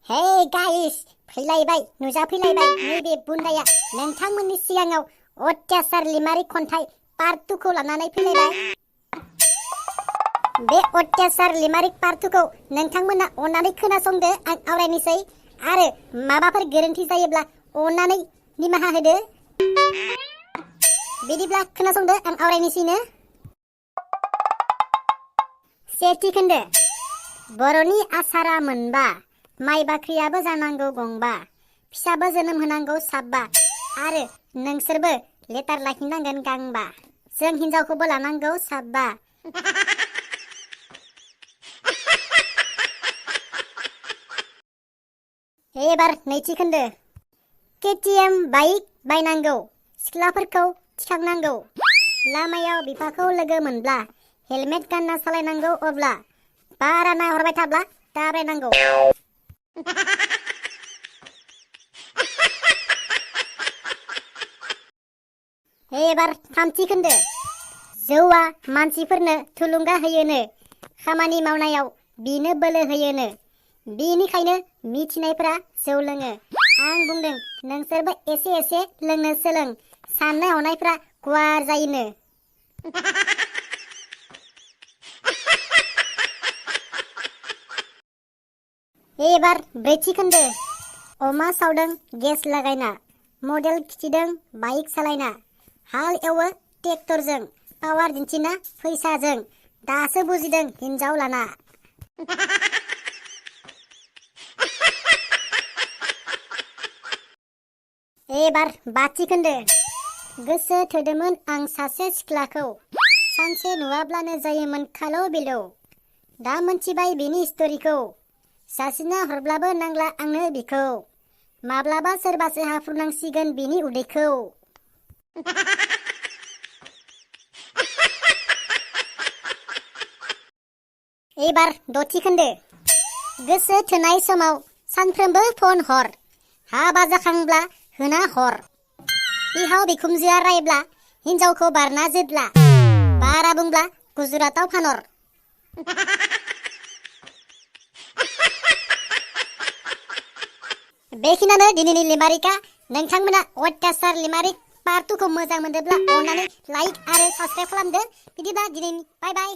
Hey guys, फैलायबाय नुजाफैलायबाय नैबे बुन्दाया नोंथांमोननि सिगाङाव अत्याचार लिमारि खन्थाइ पार्ट 2 खौ लानानै फैलायबाय। बे अत्याचार लिमारि पार्ट 2 खौ नोंथांमोना अननानै खोनासंदो, आं आवरायनोसै आरो माबाफोर गोरोन्थि जायोब्ला अननानै निमाहा होदो। बिदिब्ला खोनासंदो, आं आवरायनोसैनो। सेथि खोन्दो। बर'नि आसारा मोनबा, माइ बाख्रियाबो जानांगौ गंबा, फिसाबो जोनोम होनांगौ साबा, आरो नोंसोरबो लेटार लाखिनांगोन गांबा, जों हिनजावखौबो लानांगौ साबा। एबार नैथि खोन्दो। केटिएम बाइक बायनांगौ, सिख्लाफोरखौ थिखांनांगौ, लामायाव बिफाखौ लोगो मोनब्ला हेलमेट गानना सालायनांगौ, अब्ला बारा नाहरबाय थाब्ला दाब्रायनांगौ। एबार थामथि खोन्दो। जौआ मानसिफोरनो थुलुंगा होयोनो, खामानि मावनायाव बिनो बोलो होयोनो, बिनिखायनो मिथिनायफोरा जौ लोङो। आं बुंदों नोंसोरबो एसे एसे लोंनो सोलों, साननाय हनायफ्रा गुवार जायोनो। एबार ब्रैथि खोन्दो। अमा सावदों गेस लागायना, मडेल खिथिदों बाइक सालायना, हाल एवो ट्रेक्टरजों, पावार दिन्थिना फैसाजों, दासो बुजिदों हिनजाव लाना। एबार बाथि खोन्दो। गोसो थोदोंमोन आं सासे सिख्लाखौ, सानसे नुवाब्लानो जायोमोन खालौ बिलौ, दा मोनथिबाय बिनि स्ट'रिखौ, जासिना हरब्लाबो नांला आंनो बिखौ, माब्लाबा सोरबासो हाफ्रुनांसिगोन बिनि उदैखौ। एबार दथि खोन्दो। गोसो थोनाय समाव सानफ्रोमबो फन हर, हाबा जाखांब्ला होना हर, बिहाव बिखुनजोआ रायब्ला हिनजावखौ बारना जोदला, बारा बुंब्ला गुजराताव फानहर। बेखिनियानो दिनैनि लिमारिका। नोंथांमोना अत्याचार लिमारि पार्ट 2 खौ मोजां मोनदोंब्ला अननानै लाइक आरो साबस्क्राइब खालामदो। बिदिब्ला दिनैनि बाय बाय।